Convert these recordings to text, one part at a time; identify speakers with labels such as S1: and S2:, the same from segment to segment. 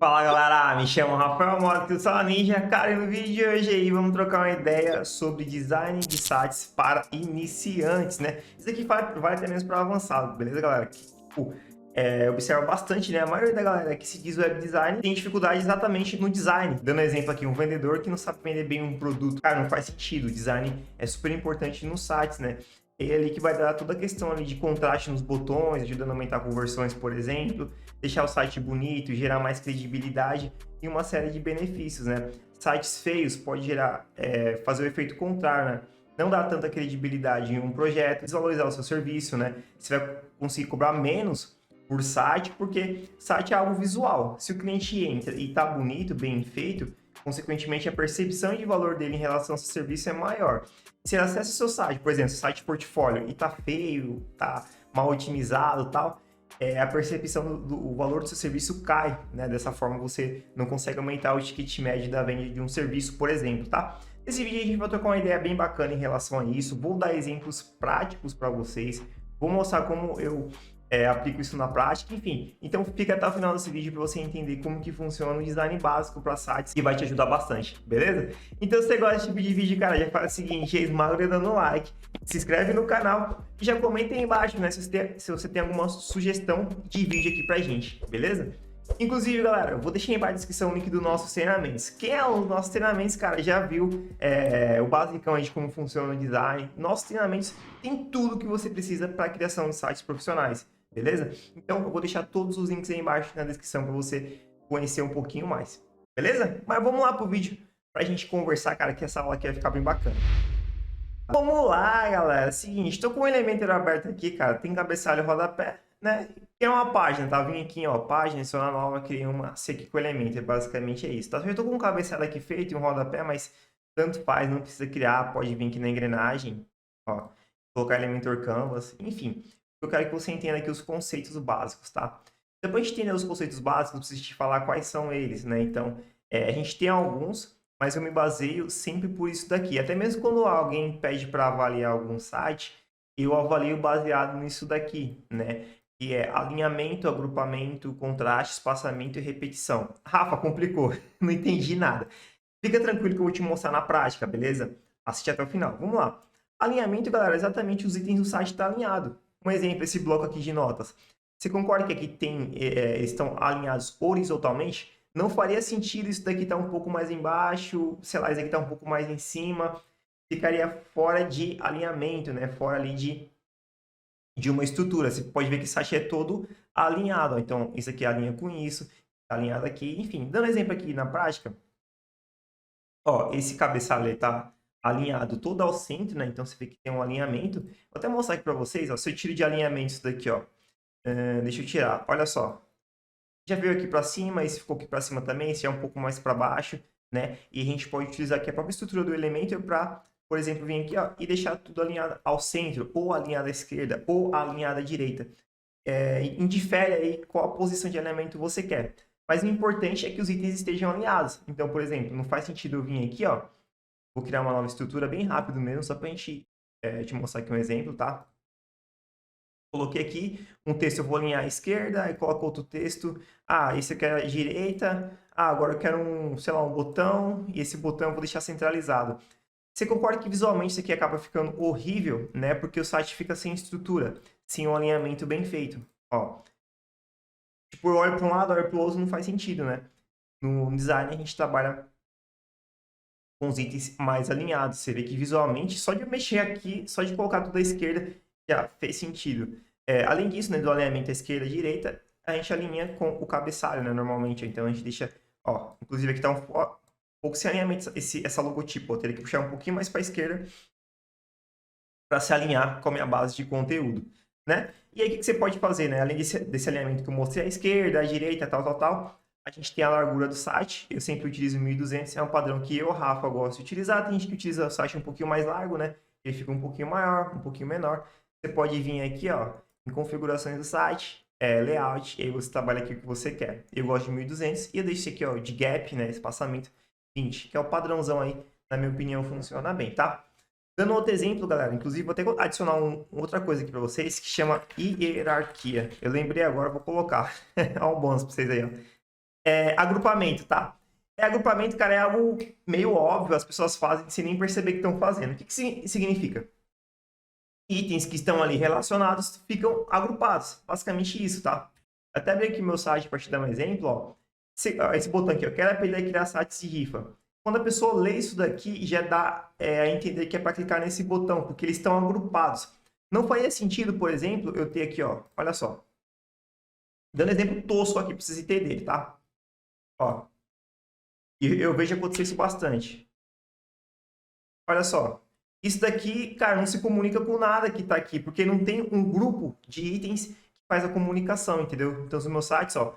S1: Fala galera, me chamo Rafael Mota, eu sou a Ninja. Cara, e no vídeo de hoje aí vamos trocar uma ideia sobre design de sites para iniciantes, né? Isso aqui vale até mesmo para avançado, beleza galera? Tipo, eu observo bastante, né? A maioria da galera que se diz web design tem dificuldade exatamente no design. Dando exemplo aqui, um vendedor que não sabe vender bem um produto. Cara, não faz sentido, o design é super importante nos sites, né? É ali que vai dar toda a questão ali de contraste nos botões, ajudando a aumentar conversões, por exemplo, deixar o site bonito, gerar mais credibilidade e uma série de benefícios, né? Sites feios pode gerar, fazer o efeito contrário, né? Não dar tanta credibilidade em um projeto, desvalorizar o seu serviço, né? Você vai conseguir cobrar menos por site, porque site é algo visual. Se o cliente entra e está bonito, bem feito, consequentemente a percepção de valor dele em relação ao seu serviço é maior. Se ele acessa o seu site, por exemplo, site portfólio, e tá feio, tá mal otimizado, tal, a percepção do valor do seu serviço cai, né? Dessa forma você não consegue aumentar o ticket médio da venda de um serviço, por exemplo, tá? Nesse vídeo a gente vai trocar uma ideia bem bacana em relação a isso, vou dar exemplos práticos para vocês, vou mostrar como eu aplico isso na prática, enfim. Então fica até o final desse vídeo para você entender como que funciona o design básico para sites e vai te ajudar bastante, beleza? Então se você gosta desse tipo de vídeo, cara, já faz o seguinte, esmaga o dedo no like, se inscreve no canal e já comenta aí embaixo, né, se você tem alguma sugestão de vídeo aqui pra gente, beleza? Inclusive, galera, eu vou deixar aí embaixo na descrição o link dos nossos treinamentos. Quem é os nossos treinamentos, cara, já viu o basicão de como funciona o design. Nossos treinamentos tem tudo que você precisa para a criação de sites profissionais, beleza? Então, eu vou deixar todos os links aí embaixo na descrição para você conhecer um pouquinho mais, beleza? Mas vamos lá pro vídeo pra gente conversar, cara, que essa aula aqui vai ficar bem bacana. Vamos lá, galera. Seguinte, estou com o Elementor aberto aqui, cara. Tem cabeçalho e rodapé, né? É uma página, tá? Vim aqui, ó, página, adicionar nova, criei uma aqui com o Elementor. Basicamente é isso, tá? Eu tô com um cabeçalho aqui feito e um rodapé, mas tanto faz, não precisa criar. Pode vir aqui na engrenagem, ó. Colocar Elementor Canvas, enfim. Eu quero que você entenda aqui os conceitos básicos, tá? Depois de entender os conceitos básicos, eu preciso te falar quais são eles, né? Então, a gente tem alguns, mas eu me baseio sempre por isso daqui. Até mesmo quando alguém pede para avaliar algum site, eu avalio baseado nisso daqui, né? Que é alinhamento, agrupamento, contraste, espaçamento e repetição. Rafa, complicou, não entendi nada. Fica tranquilo que eu vou te mostrar na prática, beleza? Assiste até o final. Vamos lá. Alinhamento, galera, exatamente os itens do site estão alinhados. Um exemplo, esse bloco aqui de notas. Você concorda que aqui estão alinhados horizontalmente? Não faria sentido isso daqui estar um pouco mais embaixo, sei lá, isso aqui está um pouco mais em cima. Ficaria fora de alinhamento, né? Fora ali de uma estrutura. Você pode ver que esse site é todo alinhado. Então, isso aqui alinha com isso, tá alinhado aqui. Enfim, dando exemplo aqui na prática, ó, esse cabeçalho está alinhado todo ao centro, né? Então, você vê que tem um alinhamento. Vou até mostrar aqui para vocês, ó. Se eu tiro de alinhamento isso daqui, ó. Deixa eu tirar. Olha só. Já veio aqui para cima, esse ficou aqui para cima também, esse é um pouco mais para baixo, né? E a gente pode utilizar aqui a própria estrutura do elemento para, por exemplo, vir aqui, ó, e deixar tudo alinhado ao centro, ou alinhado à esquerda, ou alinhado à direita. Indifere aí qual a posição de alinhamento você quer. Mas o importante é que os itens estejam alinhados. Então, por exemplo, não faz sentido eu vir aqui, ó, vou criar uma nova estrutura bem rápido mesmo, só para a gente te mostrar aqui um exemplo, tá? Coloquei aqui um texto, eu vou alinhar à esquerda, aí coloco outro texto. Ah, esse aqui é à direita. Ah, agora eu quero sei lá, um botão, e esse botão eu vou deixar centralizado. Você concorda que visualmente isso aqui acaba ficando horrível, né? Porque o site fica sem estrutura, sem um alinhamento bem feito. Ó, tipo, eu olho para um lado, olho para o outro, não faz sentido, né? No design a gente trabalha com os itens mais alinhados. Você vê que visualmente, só de eu mexer aqui, só de colocar tudo à esquerda, já fez sentido. Além disso, né, do alinhamento à esquerda e à direita, a gente alinha com o cabeçalho, né, normalmente. Então, a gente deixa, ó, inclusive aqui tá um pouco sem alinhamento, essa logotipo. Eu teria que puxar um pouquinho mais para a esquerda para se alinhar com a minha base de conteúdo, né? E aí, o que você pode fazer, né? Além desse alinhamento que eu mostrei à esquerda, à direita, tal, a gente tem a largura do site. Eu sempre utilizo 1200, é um padrão que eu, Rafa, gosto de utilizar. Tem gente que utiliza o site um pouquinho mais largo, né? Ele fica um pouquinho maior, um pouquinho menor. Você pode vir aqui, ó, em configurações do site, layout, e aí você trabalha aqui o que você quer. Eu gosto de 1200 e eu deixo aqui, ó, de gap, né, espaçamento 20, que é o padrãozão aí, na minha opinião, funciona bem, tá? Dando outro exemplo, galera, inclusive vou até adicionar outra coisa aqui para vocês que chama hierarquia. Eu lembrei agora, vou colocar. Olha um bônus para vocês aí, ó. Agrupamento, tá? Agrupamento, cara, é algo meio óbvio, as pessoas fazem sem nem perceber que estão fazendo. O que significa? Itens que estão ali relacionados ficam agrupados. Basicamente isso, tá? Até abrir aqui meu site para te dar um exemplo, ó. Esse botão aqui, eu quero aprender a criar sites de rifa. Quando a pessoa lê isso daqui, já dá a entender que é para clicar nesse botão, porque eles estão agrupados. Não faria sentido, por exemplo, eu ter aqui, ó, olha só. Dando exemplo tosco aqui para vocês entenderem, tá? Ó, e eu vejo acontecer isso bastante. Olha só. Isso daqui, cara, não se comunica com nada que está aqui, porque não tem um grupo de itens que faz a comunicação, entendeu? Então, no meu site, ó,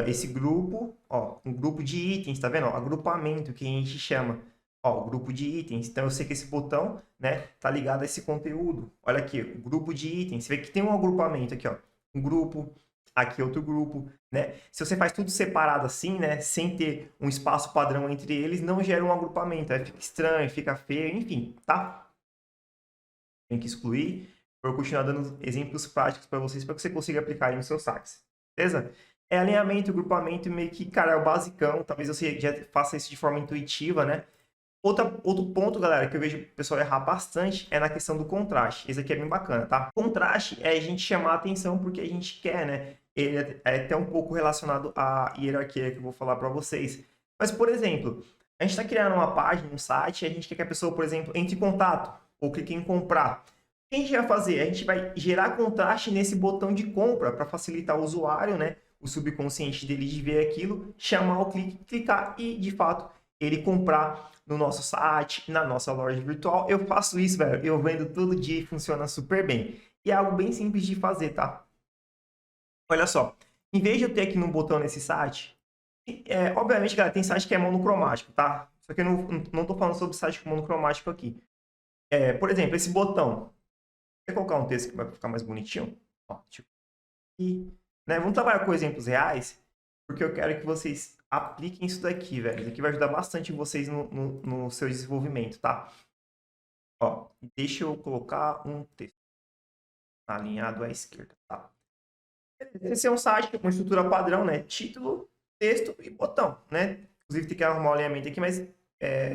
S1: esse grupo, ó, um grupo de itens, tá vendo? Ó, agrupamento, que a gente chama, ó, o grupo de itens. Então, eu sei que esse botão, né, tá ligado a esse conteúdo. Olha aqui, o grupo de itens. Você vê que tem um agrupamento aqui, ó, um grupo, aqui outro grupo, né? Se você faz tudo separado assim, né, sem ter um espaço padrão entre eles, não gera um agrupamento, aí fica estranho, fica feio, enfim, tá? Tem que excluir. Vou continuar dando exemplos práticos para vocês, para que você consiga aplicar aí nos seus saques. Beleza? Alinhamento, grupamento, meio que, cara, é o basicão. Talvez você já faça isso de forma intuitiva, né? Outro ponto, galera, que eu vejo o pessoal errar bastante é na questão do contraste. Esse aqui é bem bacana, tá? Contraste é a gente chamar a atenção porque a gente quer, né? Ele é até um pouco relacionado à hierarquia que eu vou falar para vocês. Mas, por exemplo, a gente está criando uma página, um site, e a gente quer que a pessoa, por exemplo, entre em contato ou clique em comprar. O que a gente vai fazer? A gente vai gerar contraste nesse botão de compra para facilitar o usuário, né? O subconsciente dele de ver aquilo, chamar o clique, clicar e, de fato, ele comprar no nosso site, na nossa loja virtual. Eu faço isso, velho. Eu vendo todo dia e funciona super bem. E é algo bem simples de fazer, tá? Olha só. Em vez de eu ter aqui um botão nesse site, obviamente, galera, tem site que é monocromático, tá? Só que eu não tô falando sobre site monocromático aqui. Por exemplo, esse botão. Vou colocar um texto que vai ficar mais bonitinho. Ó, tipo, né? Vamos trabalhar com exemplos reais, porque eu quero que vocês apliquem isso daqui, velho. Isso aqui vai ajudar bastante vocês no seu desenvolvimento, tá? Ó, deixa eu colocar um texto alinhado à esquerda, tá? Esse é um site com estrutura padrão, né? Título, texto e botão, né? Inclusive tem que arrumar o alinhamento aqui, mas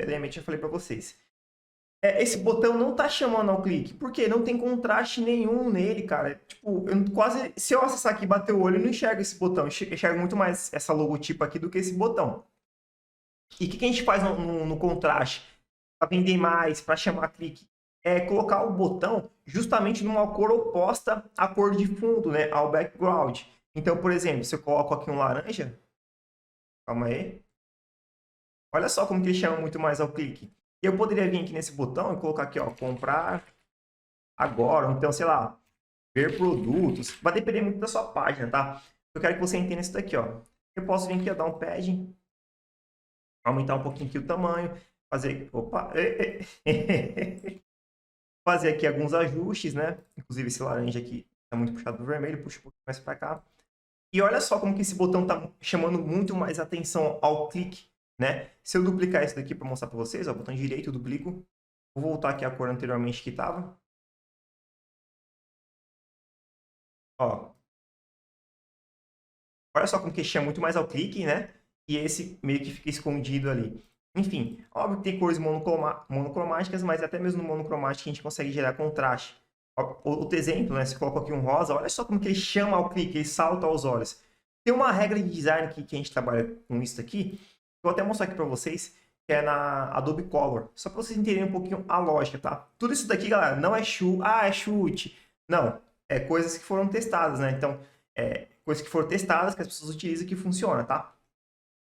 S1: alinhamento já falei para vocês. Esse botão não tá chamando ao clique, porque não tem contraste nenhum nele, cara. Tipo, se eu acessar aqui e bater o olho, eu não enxergo esse botão. Eu enxergo muito mais essa logotipo aqui do que esse botão. E o que a gente faz no contraste? Para vender mais, para chamar clique, é colocar o botão justamente numa cor oposta à cor de fundo, né? Ao background. Então, por exemplo, se eu coloco aqui um laranja, calma aí. Olha só como que ele chama muito mais ao clique. Eu poderia vir aqui nesse botão e colocar aqui, ó, comprar agora, ou então, sei lá, ver produtos. Vai depender muito da sua página, tá? Eu quero que você entenda isso daqui, ó. Eu posso vir aqui, ó, dar um pad, aumentar um pouquinho aqui o tamanho, fazer, opa, fazer aqui alguns ajustes, né? Inclusive esse laranja aqui tá muito puxado pro vermelho, puxa um pouquinho mais para cá. E olha só como que esse botão tá chamando muito mais atenção ao clique, né? Se eu duplicar isso daqui para mostrar para vocês, ó, botão direito, eu duplico. Vou voltar aqui a cor anteriormente que estava. Ó. Olha só como que chama muito mais ao clique, né? E esse meio que fica escondido ali. Enfim, óbvio que tem cores monocromáticas, mas até mesmo no monocromático a gente consegue gerar contraste. Outro exemplo, né? Se coloca aqui um rosa, olha só como que ele chama ao clique, ele salta aos olhos. Tem uma regra de design que a gente trabalha com isso aqui, vou até mostrar aqui para vocês, que é na Adobe Color. Só para vocês entenderem um pouquinho a lógica, tá? Tudo isso daqui, galera, não é é chute. Não, é coisas que foram testadas, né? Então, coisas que foram testadas, que as pessoas utilizam e que funciona, tá?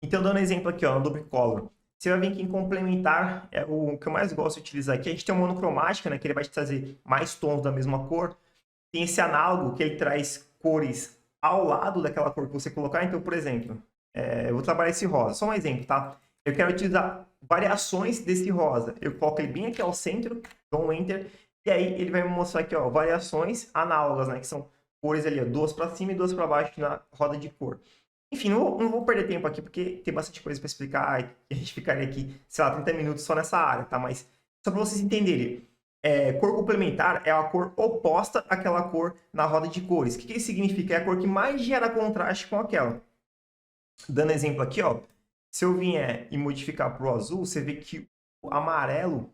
S1: Então, dando um exemplo aqui, ó, no Adobe Color. Você vai vir aqui em complementar, o que eu mais gosto de utilizar aqui. A gente tem um monocromática, né, que ele vai te trazer mais tons da mesma cor. Tem esse análogo, que ele traz cores ao lado daquela cor que você colocar. Então, por exemplo, eu vou trabalhar esse rosa. Só um exemplo, tá? Eu quero utilizar variações desse rosa. Eu coloco ele bem aqui ao centro, dou um Enter. E aí, ele vai me mostrar aqui, ó, variações análogas, né, que são cores ali, ó, duas para cima e duas para baixo na roda de cor. Enfim, não vou perder tempo aqui, porque tem bastante coisa para explicar e a gente ficaria aqui, sei lá, 30 minutos só nessa área, tá? Mas só para vocês entenderem, cor complementar é a cor oposta àquela cor na roda de cores. O que isso significa? É a cor que mais gera contraste com aquela. Dando exemplo aqui, ó, se eu vier e modificar para o azul, você vê que o amarelo,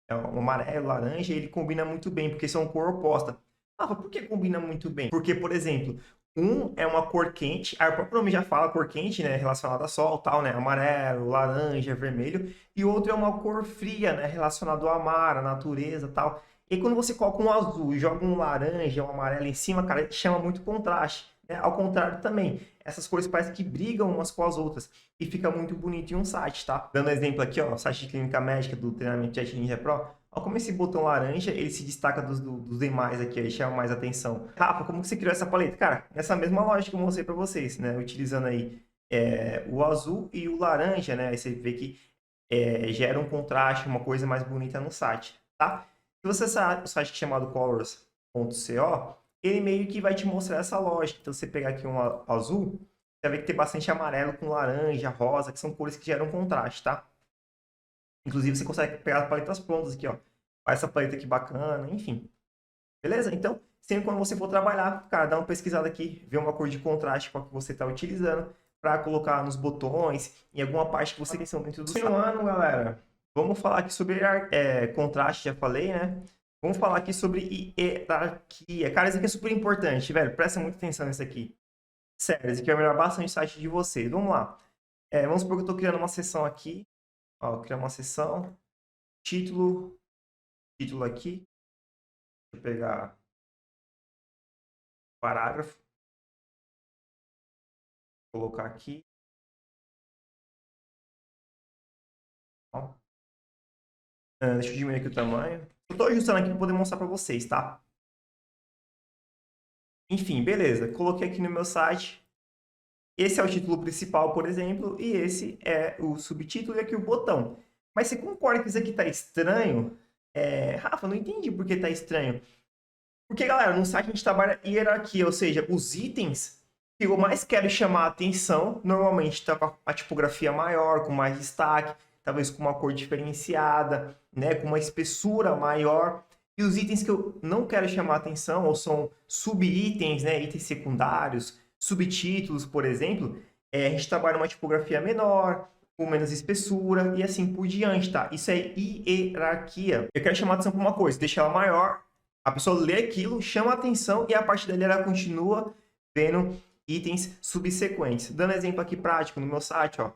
S1: o amarelo, laranja, ele combina muito bem, porque são cor oposta. Ah, por que combina muito bem? Porque, por exemplo, um é uma cor quente, aí o próprio nome já fala cor quente, né, relacionada a sol, tal, né, amarelo, laranja, vermelho, e o outro é uma cor fria, né, relacionada ao mar, à natureza, tal. E quando você coloca um azul e joga um laranja, um amarelo em cima, cara, chama muito contraste, né? Ao contrário também, essas cores parecem que brigam umas com as outras e fica muito bonito em um site, tá? Dando exemplo aqui, ó, o site de clínica médica do treinamento Jet Ninja Pro, olha como esse botão laranja, ele se destaca dos demais aqui, ele chama mais atenção. Rafa, como que você criou essa paleta? Cara, nessa mesma lógica que eu mostrei para vocês, né? Utilizando aí o azul e o laranja, né? Aí você vê que gera um contraste, uma coisa mais bonita no site, tá? Se você acessar o site chamado colors.co, ele meio que vai te mostrar essa lógica. Então, você pegar aqui um azul, você vai ver que tem bastante amarelo com laranja, rosa, que são cores que geram contraste, tá? Inclusive, você consegue pegar paletas prontas aqui, ó. Faz essa paleta aqui bacana, enfim. Beleza? Então, sempre quando você for trabalhar, cara, dá uma pesquisada aqui, vê uma cor de contraste com a que você está utilizando, para colocar nos botões, em alguma parte que você tem dentro do site. Continuando, galera, vamos falar aqui sobre contraste, já falei, né? Vamos falar aqui sobre hierarquia. Cara, isso aqui é super importante, velho. Presta muita atenção nisso aqui. Sério, isso aqui vai melhorar bastante o site de vocês. Vamos lá. Vamos supor que eu estou criando uma sessão aqui. Ó, vou criar uma sessão. Título aqui. Deixa eu pegar parágrafo. Vou colocar aqui. Ó. Deixa eu diminuir aqui o tamanho. Eu estou ajustando aqui para poder mostrar para vocês, tá? Enfim, beleza. Coloquei aqui no meu site. Esse é o título principal, por exemplo, e esse é o subtítulo e aqui o botão. Mas você concorda que isso aqui está estranho? Rafa, não entendi por que está estranho. Porque, galera, no site a gente trabalha hierarquia, ou seja, os itens que eu mais quero chamar a atenção, normalmente está com a tipografia maior, com mais destaque, talvez com uma cor diferenciada, né, com uma espessura maior. E os itens que eu não quero chamar a atenção, ou são sub-itens, né, itens secundários, subtítulos, por exemplo, a gente trabalha uma tipografia menor, com menos espessura e assim por diante, tá? Isso é hierarquia. Eu quero chamar a atenção para uma coisa, deixar ela maior, a pessoa lê aquilo, chama a atenção e a partir dali ela continua vendo itens subsequentes. Dando exemplo aqui prático no meu site, ó,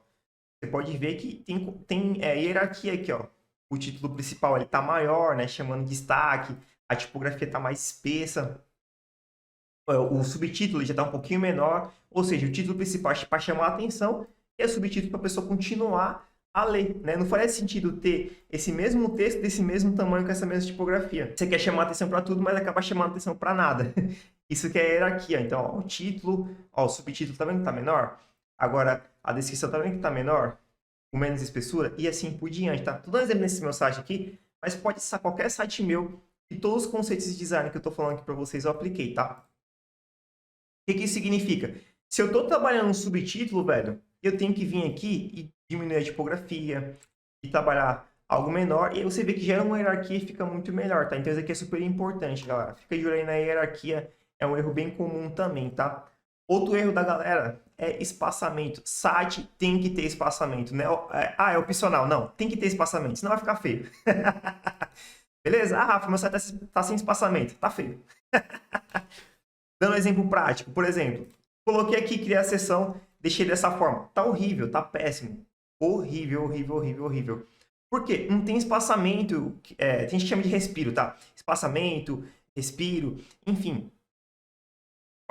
S1: você pode ver que tem hierarquia aqui, ó. O título principal ele tá maior, né, chamando destaque, a tipografia está mais espessa, o subtítulo já está um pouquinho menor, ou seja, o título principal é para chamar a atenção e o subtítulo para a pessoa continuar a ler, né? Não faria sentido ter esse mesmo texto desse mesmo tamanho com essa mesma tipografia. Você quer chamar atenção para tudo, mas acaba chamando atenção para nada. Isso que é hierarquia. Então, ó, o título, ó, o subtítulo tá vendo que tá menor? Agora, a descrição tá vendo que tá menor? Com menos espessura? E assim por diante, tá? Tô dando exemplo nesse meu site aqui, mas pode acessar qualquer site meu e todos os conceitos de design que eu tô falando aqui para vocês eu apliquei, tá? O que isso significa? Se eu estou trabalhando um subtítulo, velho, eu tenho que vir aqui e diminuir a tipografia e trabalhar algo menor. E aí você vê que gera uma hierarquia e fica muito melhor, tá? Então isso aqui é super importante, galera. Fica de olho aí na hierarquia, é um erro bem comum também, tá? Outro erro da galera é espaçamento. Site tem que ter espaçamento, né? É opcional. Não, tem que ter espaçamento, senão vai ficar feio. Beleza? Ah, Rafa, meu site tá sem espaçamento. Tá feio. Dando um exemplo prático, por exemplo, coloquei aqui, criei a sessão, deixei dessa forma. Tá horrível, tá péssimo. Horrível, horrível, horrível, horrível. Por quê? Não tem espaçamento, tem gente que chama de respiro, tá? Espaçamento, respiro, enfim.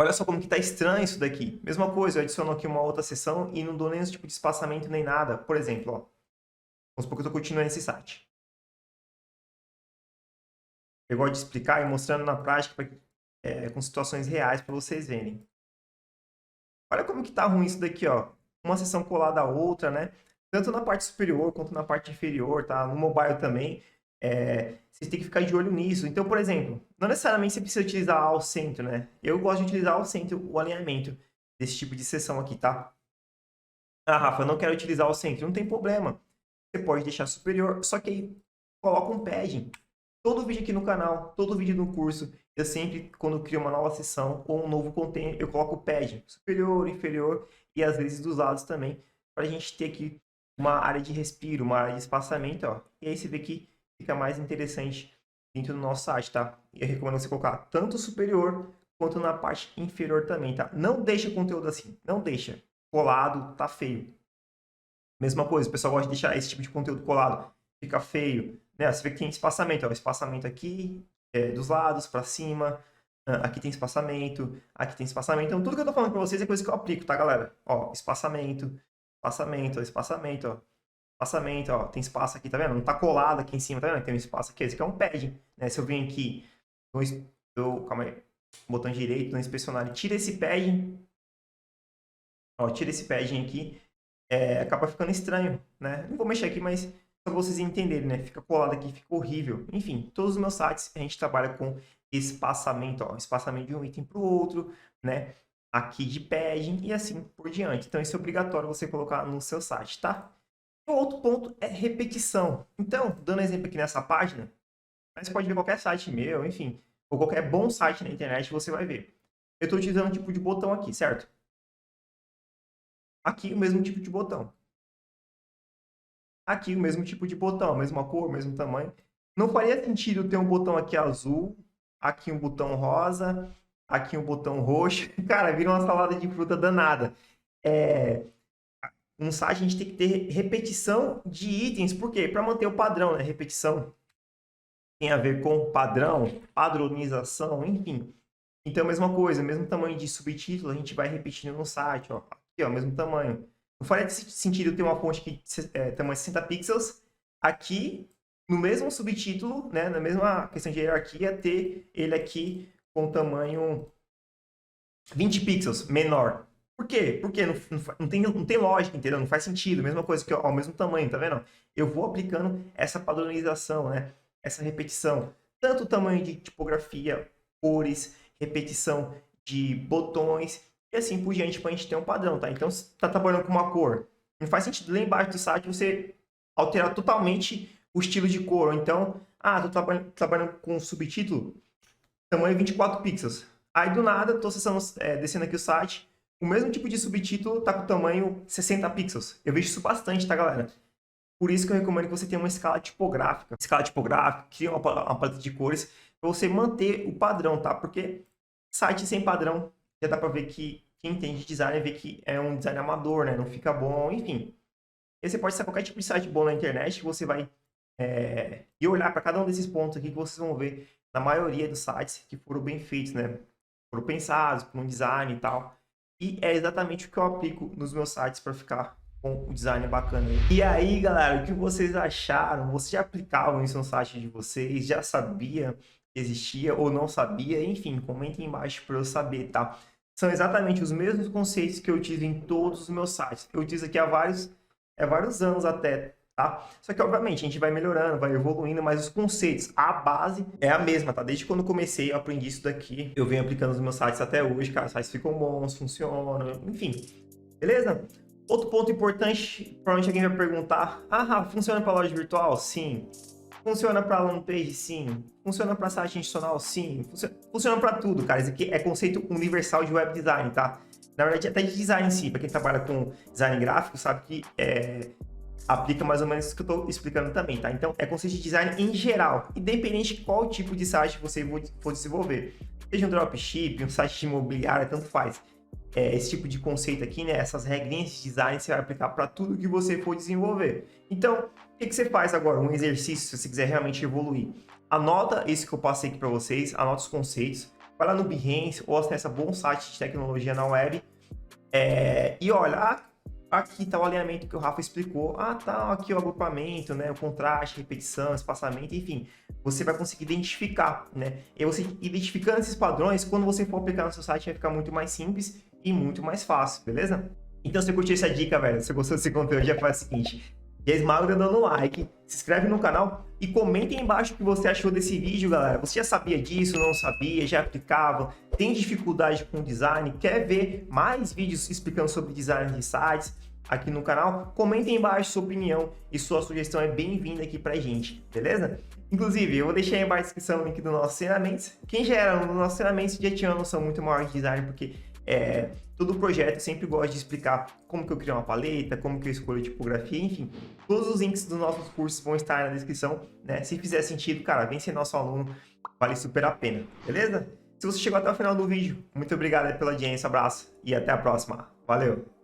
S1: Olha só como que tá estranho isso daqui. Mesma coisa, eu adiciono aqui uma outra sessão e não dou nenhum tipo de espaçamento nem nada. Por exemplo, ó. Vamos supor que eu tô continuando esse site. Eu gosto de explicar e mostrando na prática com situações reais para vocês verem. Olha como que tá ruim isso daqui, ó. Uma seção colada à outra, né? Tanto na parte superior quanto na parte inferior, tá? No mobile também. Vocês têm que ficar de olho nisso. Então, por exemplo, não necessariamente você precisa utilizar ao centro, né? Eu gosto de utilizar ao centro o alinhamento desse tipo de seção aqui, tá? Ah, Rafa, eu não quero utilizar ao centro. Não tem problema. Você pode deixar superior, só que aí coloca um padding. Todo vídeo aqui no canal, todo vídeo no curso, eu sempre, quando crio uma nova seção ou um novo container, eu coloco o padding superior, inferior e às vezes dos lados também, para a gente ter aqui uma área de respiro, uma área de espaçamento, ó. E aí você vê que fica mais interessante dentro do nosso site, tá? E eu recomendo você colocar tanto superior quanto na parte inferior também, tá? Não deixa o conteúdo assim, não deixa. Colado, tá feio. Mesma coisa, o pessoal gosta de deixar esse tipo de conteúdo colado, fica feio, né? Você vê que tem espaçamento, ó, espaçamento aqui, dos lados, para cima, aqui tem espaçamento, aqui tem espaçamento. Então, tudo que eu tô falando para vocês é coisa que eu aplico, tá, galera? Ó, espaçamento, espaçamento, espaçamento, ó. Espaçamento, ó, tem espaço aqui, tá vendo? Não tá colado aqui em cima, tá vendo? Tem um espaço aqui, esse aqui é um padding, né? Se eu vim aqui, calma aí, botão direito, no inspecionar, tira esse padding, ó, tira esse padding aqui, acaba ficando estranho, né? Não vou mexer aqui, mas só pra vocês entenderem, né? Fica colado aqui, fica horrível. Enfim, todos os meus sites a gente trabalha com espaçamento, ó, espaçamento de um item para o outro, né? Aqui de padding e assim por diante. Então, isso é obrigatório você colocar no seu site, tá? O outro ponto é repetição. Então, dando exemplo aqui nessa página, mas pode ver qualquer site meu, enfim, ou qualquer bom site na internet, você vai ver. Eu estou utilizando um tipo de botão aqui, certo? Aqui o mesmo tipo de botão. Aqui o mesmo tipo de botão, mesma cor, mesmo tamanho. Não faria sentido ter um botão aqui azul, aqui um botão rosa, aqui um botão roxo. Cara, vira uma salada de fruta danada. Um site a gente tem que ter repetição de itens, por quê? Para manter o padrão, né? Repetição tem a ver com padrão, padronização, enfim. Então, mesma coisa, mesmo tamanho de subtítulo, a gente vai repetindo no site, ó. Aqui, ó, mesmo tamanho. Não faria sentido ter uma fonte que tamanho 60 pixels, aqui, no mesmo subtítulo, né, na mesma questão de hierarquia, ter ele aqui com tamanho 20 pixels, menor. Por quê? Porque não tem lógica, entendeu? Não faz sentido. Mesma coisa que ao mesmo tamanho, tá vendo? Eu vou aplicando essa padronização, né? Essa repetição. Tanto o tamanho de tipografia, cores, repetição de botões e assim por diante para a gente ter um padrão, tá? Então, se está trabalhando com uma cor, não faz sentido lá embaixo do site você alterar totalmente o estilo de cor. Ou então, tô trabalhando com um subtítulo, tamanho 24 pixels. Aí, do nada, estou descendo aqui o site, o mesmo tipo de subtítulo está com tamanho 60 pixels. Eu vejo isso bastante, tá, galera? Por isso que eu recomendo que você tenha uma escala tipográfica. Escala tipográfica, cria uma paleta de cores, para você manter o padrão, tá? Porque site sem padrão, já dá para ver que quem entende de design vê que é um design amador, né? Não fica bom, enfim. E você pode ser qualquer tipo de site bom na internet, que você vai e olhar para cada um desses pontos aqui que vocês vão ver na maioria dos sites que foram bem feitos, né? Foram pensados por um design e tal. E é exatamente o que eu aplico nos meus sites para ficar com o design bacana. E aí, galera, o que vocês acharam? Vocês já aplicavam isso no site de vocês? Já sabia que existia ou não sabia? Enfim, comentem embaixo para eu saber, tá? São exatamente os mesmos conceitos que eu utilizo em todos os meus sites. Eu utilizo aqui há vários anos até, tá? Só que, obviamente, a gente vai melhorando, vai evoluindo, mas os conceitos, a base é a mesma, tá? Desde quando eu comecei, eu aprendi isso daqui. Eu venho aplicando nos meus sites até hoje, cara. Os sites ficam bons, funcionam, enfim. Beleza? Outro ponto importante, provavelmente alguém vai perguntar: Rafa, funciona para loja virtual? Sim. Funciona para landing page? Sim. Funciona para site institucional? Sim. Funciona para tudo, cara. Isso aqui é conceito universal de web design, tá? Na verdade, até de design em si. Para quem trabalha com design gráfico, sabe que aplica mais ou menos isso que eu estou explicando também, tá? Então, é conceito de design em geral, independente de qual tipo de site você for desenvolver. Seja um dropship, um site de imobiliária, tanto faz. Esse tipo de conceito aqui, né? Essas regrinhas de design você vai aplicar para tudo que você for desenvolver. Então, o que você faz agora? Um exercício, se você quiser realmente evoluir. Anota isso que eu passei aqui para vocês, anota os conceitos, vai lá no Behance ou acessa bom site de tecnologia na web e olha, aqui está o alinhamento que o Rafa explicou. Tá aqui o agrupamento, né? O contraste, repetição, espaçamento, enfim. Você vai conseguir identificar, né? E você identificando esses padrões, quando você for aplicar no seu site, vai ficar muito mais simples e muito mais fácil, beleza? Então, se você curtiu essa dica, velho, se você gostou desse conteúdo, já faz o seguinte: já esmaga dando um like, se inscreve no canal e comenta aí embaixo o que você achou desse vídeo, galera. Você já sabia disso, não sabia, já aplicava, tem dificuldade com design, quer ver mais vídeos explicando sobre design de sites? aqui no canal, comentem embaixo sua opinião e sua sugestão é bem-vinda aqui pra gente, beleza? Inclusive, eu vou deixar aí embaixo na descrição o link do nosso treinamento. Quem já era no nosso treinamento já tinha uma noção muito maior de design, porque todo o projeto eu sempre gosto de explicar como que eu crio uma paleta, como que eu escolho tipografia, enfim. Todos os links dos nossos cursos vão estar na descrição, né? Se fizer sentido, cara, vem ser nosso aluno, vale super a pena, beleza? Se você chegou até o final do vídeo, muito obrigado pela audiência, abraço e até a próxima. Valeu!